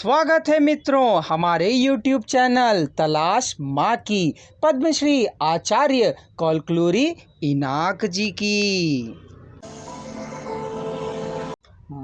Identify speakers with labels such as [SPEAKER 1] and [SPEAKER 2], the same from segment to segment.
[SPEAKER 1] स्वागत है मित्रों हमारे YouTube चैनल तलाश माँ की पद्मश्री आचार्य कौलक्लूरी इनाक जी की।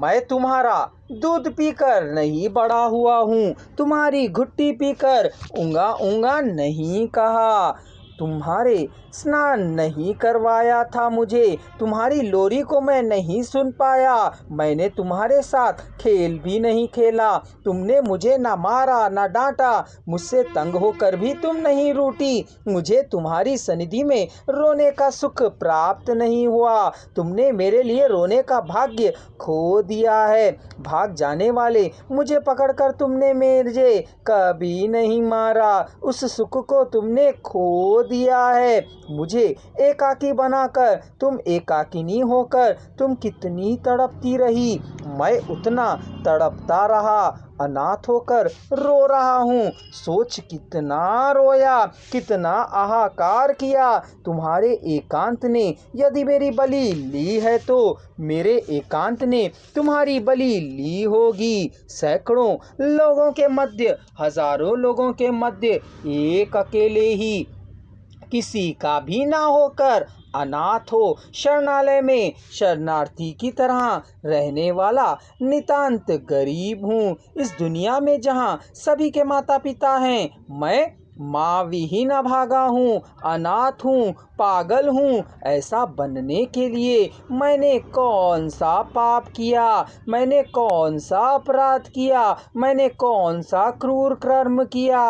[SPEAKER 1] मैं तुम्हारा दूध पीकर नहीं बड़ा हुआ हूँ, तुम्हारी घुट्टी पीकर ऊँगा ऊँगा नहीं कहा। तुम्हारे स्नान नहीं करवाया था मुझे, तुम्हारी लोरी को मैं नहीं सुन पाया। मैंने तुम्हारे साथ खेल भी नहीं खेला, तुमने मुझे ना मारा ना डांटा, मुझसे तंग होकर भी तुम नहीं रूठी। मुझे तुम्हारी सनिधि में रोने का सुख प्राप्त नहीं हुआ, तुमने मेरे लिए रोने का भाग्य खो दिया है। भाग जाने वाले मुझे पकड़कर तुमने मुझे कभी नहीं मारा, उस सुख को तुमने खो दिया है। मुझे एकाकी बनाकर तुम एकाकिनी होकर तुम कितनी तड़पती रही, मैं उतना तड़पता रहा। अनाथ होकर रो रहा हूँ, सोच कितना रोया, कितना हाहाकार किया। तुम्हारे एकांत ने यदि मेरी बलि ली है तो मेरे एकांत ने तुम्हारी बलि ली होगी। सैकड़ों लोगों के मध्य, हजारों लोगों के मध्य एक अकेले ही किसी का भी ना होकर अनाथ हो शरणालय में शरणार्थी की तरह रहने वाला नितांत गरीब हूँ। इस दुनिया में जहाँ सभी के माता पिता हैं, मैं माँ विहीन भागा हूँ, अनाथ हूँ, पागल हूँ। ऐसा बनने के लिए मैंने कौन सा पाप किया, मैंने कौन सा अपराध किया, मैंने कौन सा क्रूर कर्म किया।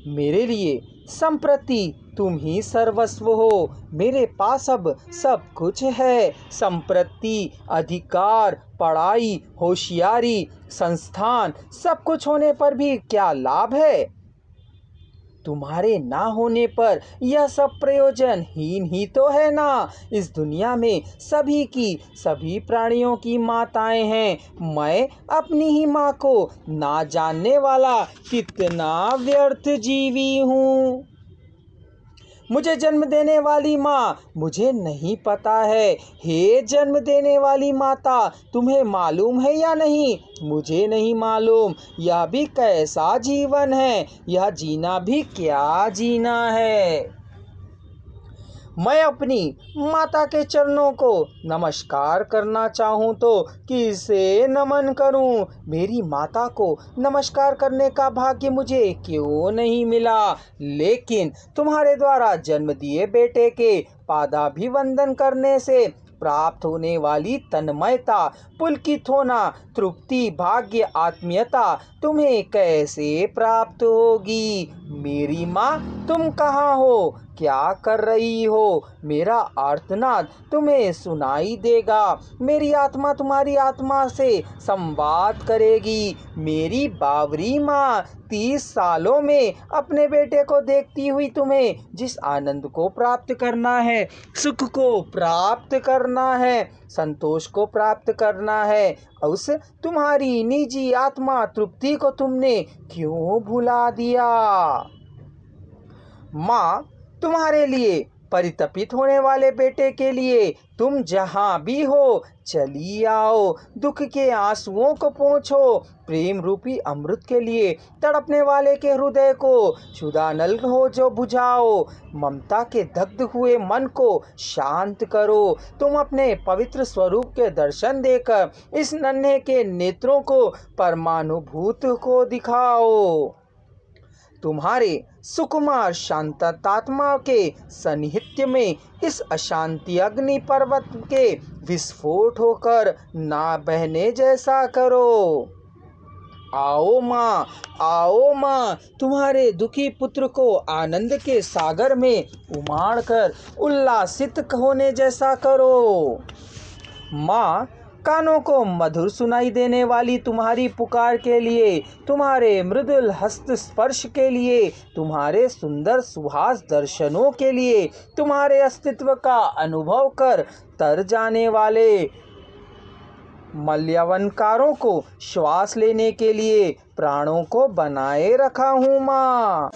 [SPEAKER 1] मेरे लिए संप्रति तुम ही सर्वस्व हो, मेरे पास अब सब कुछ है। संप्रति, अधिकार, पढ़ाई, होशियारी, संस्थान, सब कुछ होने पर भी क्या लाभ है। तुम्हारे ना होने पर यह सब प्रयोजनहीन ही तो है ना। इस दुनिया में सभी प्राणियों की माताएं हैं, मैं अपनी ही माँ को ना जानने वाला कितना व्यर्थ जीवी हूँ। मुझे जन्म देने वाली माँ मुझे नहीं पता है। हे जन्म देने वाली माता, तुम्हें मालूम है या नहीं? मुझे नहीं मालूम। यह भी कैसा जीवन है, यह जीना भी क्या जीना है। मैं अपनी माता के चरणों को नमस्कार करना चाहूँ तो किसे नमन करूँ? मेरी माता को नमस्कार करने का भाग्य मुझे क्यों नहीं मिला? लेकिन तुम्हारे द्वारा जन्म दिए बेटे के पादाभिवंदन करने से प्राप्त होने वाली तन्मयता, पुलकित होना, तृप्ति, भाग्य, आत्मीयता तुम्हें कैसे प्राप्त होगी? मेरी माँ, तुम कहाँ हो? क्या कर रही हो? मेरा आर्तनाद तुम्हें सुनाई देगा। मेरी आत्मा तुम्हारी आत्मा से संवाद करेगी। मेरी बावरी माँ, 30 सालों में अपने बेटे को देखती हुई तुम्हें जिस आनंद को प्राप्त करना है, सुख को प्राप्त करना है, संतोष को प्राप्त करना है, उस तुम्हारी निजी आत्मा तृप्ति को तुमने क्यों भुला दिया? माँ, तुम्हारे लिए परितपित होने वाले बेटे के लिए तुम जहाँ भी हो चली आओ, दुख के आंसुओं को पोंछो। प्रेम रूपी अमृत के लिए तड़पने वाले के हृदय को क्षुधानल हो जो बुझाओ। ममता के दग्ध हुए मन को शांत करो। तुम अपने पवित्र स्वरूप के दर्शन देकर इस नन्हे के नेत्रों को परमानुभूत को दिखाओ। तुम्हारे सुकुमार शांतात्मा के सानिध्य में इस अशांति अग्नि पर्वत के विस्फोट होकर ना बहने जैसा करो। आओ माँ, तुम्हारे दुखी पुत्र को आनंद के सागर में उमाड़कर उल्लासित होने जैसा करो। माँ, कानों को मधुर सुनाई देने वाली तुम्हारी पुकार के लिए, तुम्हारे मृदुल हस्त स्पर्श के लिए, तुम्हारे सुंदर सुहास दर्शनों के लिए, तुम्हारे अस्तित्व का अनुभव कर तर जाने वाले मल्यवनकारों को श्वास लेने के लिए प्राणों को बनाए रखा हूँ माँ।